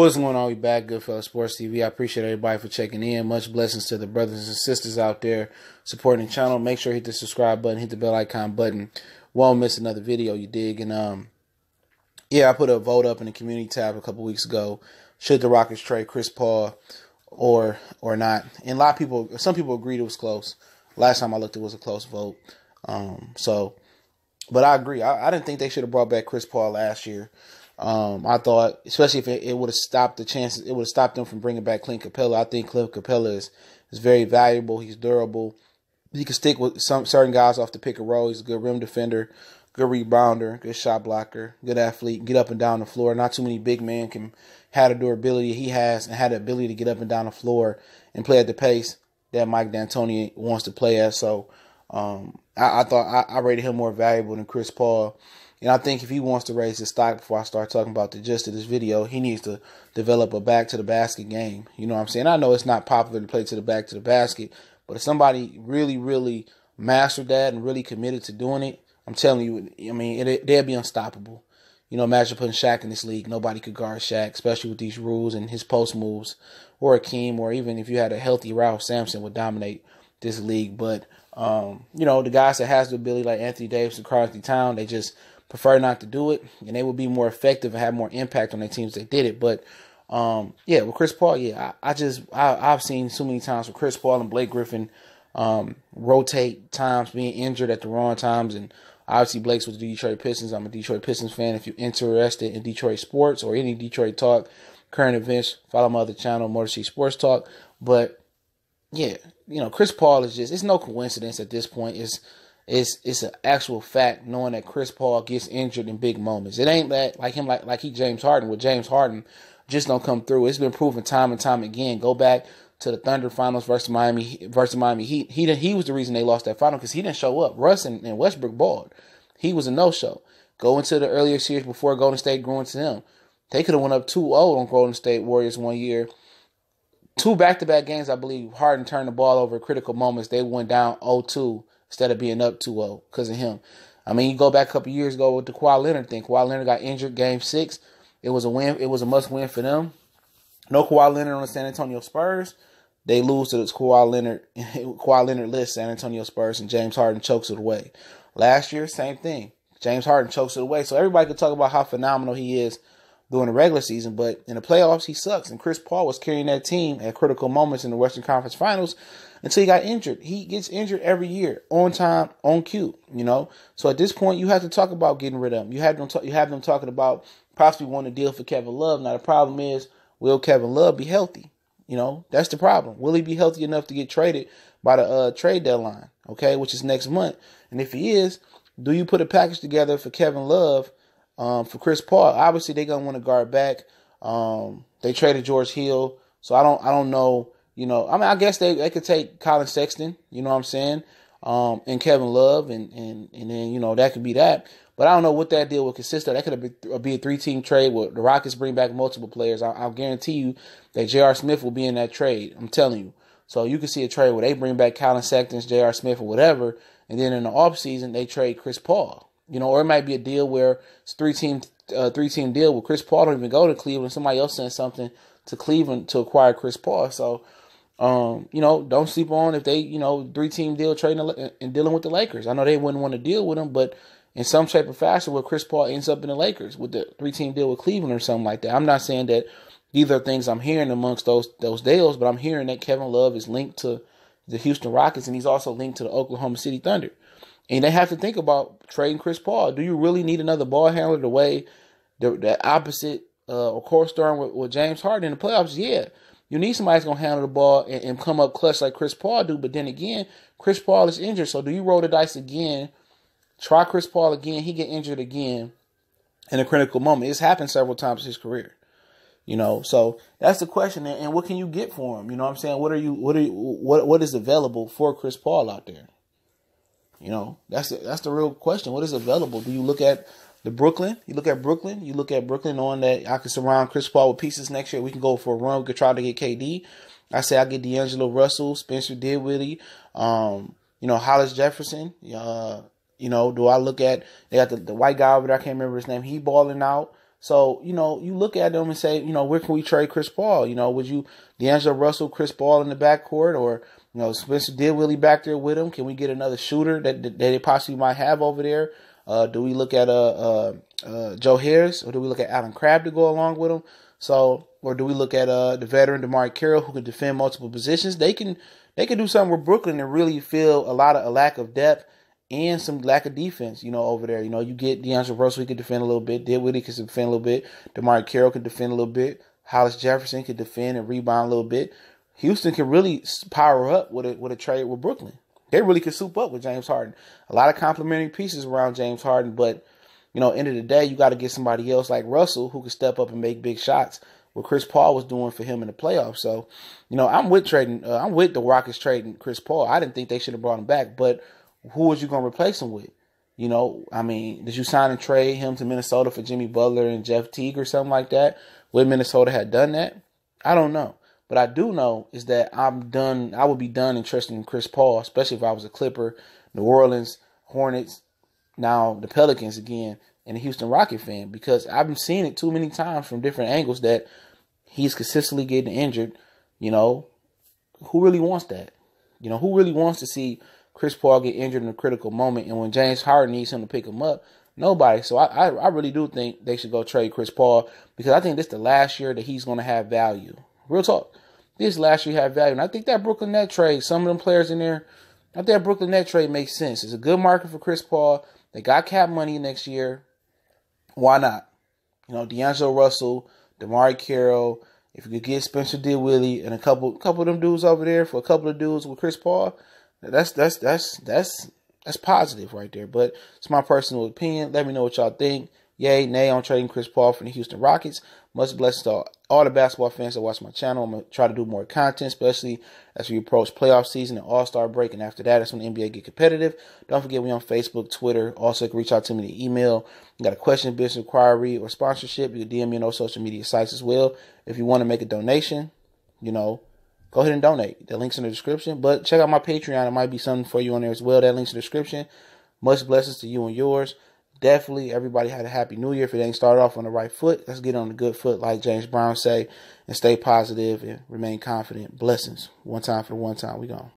What's going on? We back, Goodfellas Sports TV. I appreciate everybody for checking in. Much blessings to the brothers and sisters out there supporting the channel. Make sure you hit the subscribe button, hit the bell icon button. Won't miss another video, you dig? And yeah, I put a vote up in the community tab a couple weeks ago. Should the Rockets trade Chris Paul or not? And some people agreed it was close. Last time I looked, it was a close vote. But I agree. I didn't think they should have brought back Chris Paul last year. I thought, especially if it would have stopped the chances, it would have stopped them from bringing back Clint Capella. I think Clint Capella is very valuable. He's durable. He can stick with some certain guys off the pick and roll. He's a good rim defender, good rebounder, good shot blocker, good athlete, get up and down the floor. Not too many big men can have the durability he has and had the ability to get up and down the floor and play at the pace that Mike D'Antoni wants to play at. So I thought I rated him more valuable than Chris Paul. And I think if he wants to raise his stock before I start talking about the gist of this video, he needs to develop a back-to-the-basket game. You know what I'm saying? I know it's not popular to play to the back-to-the-basket, but if somebody really, really mastered that and really committed to doing it, I'm telling you, I mean, they'd be unstoppable. You know, imagine putting Shaq in this league. Nobody could guard Shaq, especially with these rules and his post moves, or Akeem, or even if you had a healthy Ralph Sampson would dominate this league. But, you know, the guys that has the ability like Anthony Davis and Karl-Anthony Towns, they just prefer not to do it, and they would be more effective and have more impact on their teams if they did it. But yeah, with Chris Paul, yeah, I've seen so many times with Chris Paul and Blake Griffin rotate times, being injured at the wrong times, and obviously Blake's with the Detroit Pistons. I'm a Detroit Pistons fan. If you're interested in Detroit sports or any Detroit talk, current events, follow my other channel, Motor City Sports Talk. But yeah, you know, Chris Paul is just, it's no coincidence at this point. It's an actual fact knowing that Chris Paul gets injured in big moments. It ain't that like him like he James Harden. With James Harden, just don't come through. It's been proven time and time again. Go back to the Thunder finals versus Miami Heat. He was the reason they lost that final because he didn't show up. Russ and Westbrook balled. He was a no-show. Go into the earlier series before Golden State grew into them. They could have went up 2-0 on Golden State Warriors one year. 2 back-to-back games, I believe, Harden turned the ball over at critical moments. They went down 0-2. Instead of being up 2-0 because of him. I mean, you go back a couple years ago with the Kawhi Leonard thing. Kawhi Leonard got injured Game 6. It was a win. It was a must-win for them. No Kawhi Leonard on the San Antonio Spurs. They lose to this Kawhi Leonard list, San Antonio Spurs, and James Harden chokes it away. Last year, same thing. James Harden chokes it away. So everybody could talk about how phenomenal he is during the regular season, but in the playoffs, he sucks. And Chris Paul was carrying that team at critical moments in the Western Conference Finals until he got injured. He gets injured every year, on time, on cue, you know. So at this point, you have to talk about getting rid of him. You have them talking about possibly wanting to deal for Kevin Love. Now, the problem is, will Kevin Love be healthy? You know, that's the problem. Will he be healthy enough to get traded by the trade deadline, okay, which is next month? And if he is, do you put a package together for Kevin Love for Chris Paul? Obviously, they're going to want to guard back. They traded George Hill, so I don't know. You know, I mean, I guess they could take Colin Sexton, you know what I'm saying, and Kevin Love, and then, you know, that could be that. But I don't know what that deal would consist of. That could be a 3-team trade where the Rockets bring back multiple players. I'll guarantee you that J.R. Smith will be in that trade. I'm telling you. So you can see a trade where they bring back Colin Sexton, J.R. Smith, or whatever, and then in the offseason they trade Chris Paul. You know, or it might be a deal where it's a three-team deal where Chris Paul don't even go to Cleveland. Somebody else sends something to Cleveland to acquire Chris Paul. So, you know, don't sleep on if they, you know, 3-team deal trading and dealing with the Lakers. I know they wouldn't want to deal with them, but in some shape or fashion, where Chris Paul ends up in the Lakers with the 3-team deal with Cleveland or something like that. I'm not saying that these are things I'm hearing amongst those deals, but I'm hearing that Kevin Love is linked to the Houston Rockets, and he's also linked to the Oklahoma City Thunder. And they have to think about trading Chris Paul. Do you really need another ball handler the way the opposite or corresponding with James Harden in the playoffs? Yeah. You need somebody that's going to handle the ball and come up clutch like Chris Paul do. But then again, Chris Paul is injured. So do you roll the dice again, try Chris Paul again, he get injured again in a critical moment? It's happened several times in his career. You know, so that's the question. And what can you get for him? You know what I'm saying? What is available for Chris Paul out there? You know, that's the real question. What is available? Do you look at Brooklyn? You look at Brooklyn knowing that I can surround Chris Paul with pieces next year. We can go for a run. We could try to get KD. I say I get D'Angelo Russell, Spencer Dinwiddie, you know, Hollis Jefferson. You know, do I look at, they got the white guy over there, I can't remember his name. He balling out. So, you look at them and say, where can we trade Chris Paul? Would you D'Angelo Russell, Chris Paul in the backcourt, or, Spencer Dinwiddie back there with him? Can we get another shooter that they possibly might have over there? Do we look at Joe Harris, or do we look at Allen Crabbe to go along with him? So, or do we look at the veteran DeMar Carroll, who can defend multiple positions? They can do something with Brooklyn and really feel a lack of depth and some lack of defense, over there. You get D'Angelo Russell, he could defend a little bit. Dinwiddie can defend a little bit. DeMar Carroll can defend a little bit. Hollis Jefferson can defend and rebound a little bit. Houston can really power up with a trade with Brooklyn. They really could soup up with James Harden. A lot of complimentary pieces around James Harden, but, end of the day, you got to get somebody else like Russell who can step up and make big shots, what Chris Paul was doing for him in the playoffs. So, I'm with the Rockets trading Chris Paul. I didn't think they should have brought him back, but who was you going to replace him with? Did you sign and trade him to Minnesota for Jimmy Butler and Jeff Teague or something like that? Would Minnesota have done that? I don't know. But I do know is that I would be done interested in Chris Paul, especially if I was a Clipper, New Orleans, Hornets, now the Pelicans again, and a Houston Rocket fan, because I've been seeing it too many times from different angles that he's consistently getting injured. Who really wants that? Who really wants to see Chris Paul get injured in a critical moment, and when James Harden needs him to pick him up? Nobody. So I really do think they should go trade Chris Paul, because I think this is the last year that he's going to have value. Real talk. This last year had value. And I think that Brooklyn Net trade, some of them players in there, I think that Brooklyn Net trade makes sense. It's a good market for Chris Paul. They got cap money next year. Why not? D'Angelo Russell, DeMar Carroll, if you could get Spencer Dinwiddie and a couple of them dudes over there for a couple of dudes with Chris Paul, that's positive right there. But it's my personal opinion. Let me know what y'all think. Yay, nay on trading Chris Paul for the Houston Rockets. Much blessings to all the basketball fans that watch my channel. I'm going to try to do more content, especially as we approach playoff season and All-Star break. And after that, that's when the NBA get competitive. Don't forget, we on Facebook, Twitter. Also, you can reach out to me via email. You got a question, business inquiry, or sponsorship, you can DM me on those social media sites as well. If you want to make a donation, go ahead and donate. The link's in the description. But check out my Patreon. It might be something for you on there as well. That link's in the description. Much blessings to you and yours. Definitely, everybody had a happy new year. If it ain't started off on the right foot, let's get on the good foot, like James Brown say, and stay positive and remain confident. Blessings. One time for the one time. We gone.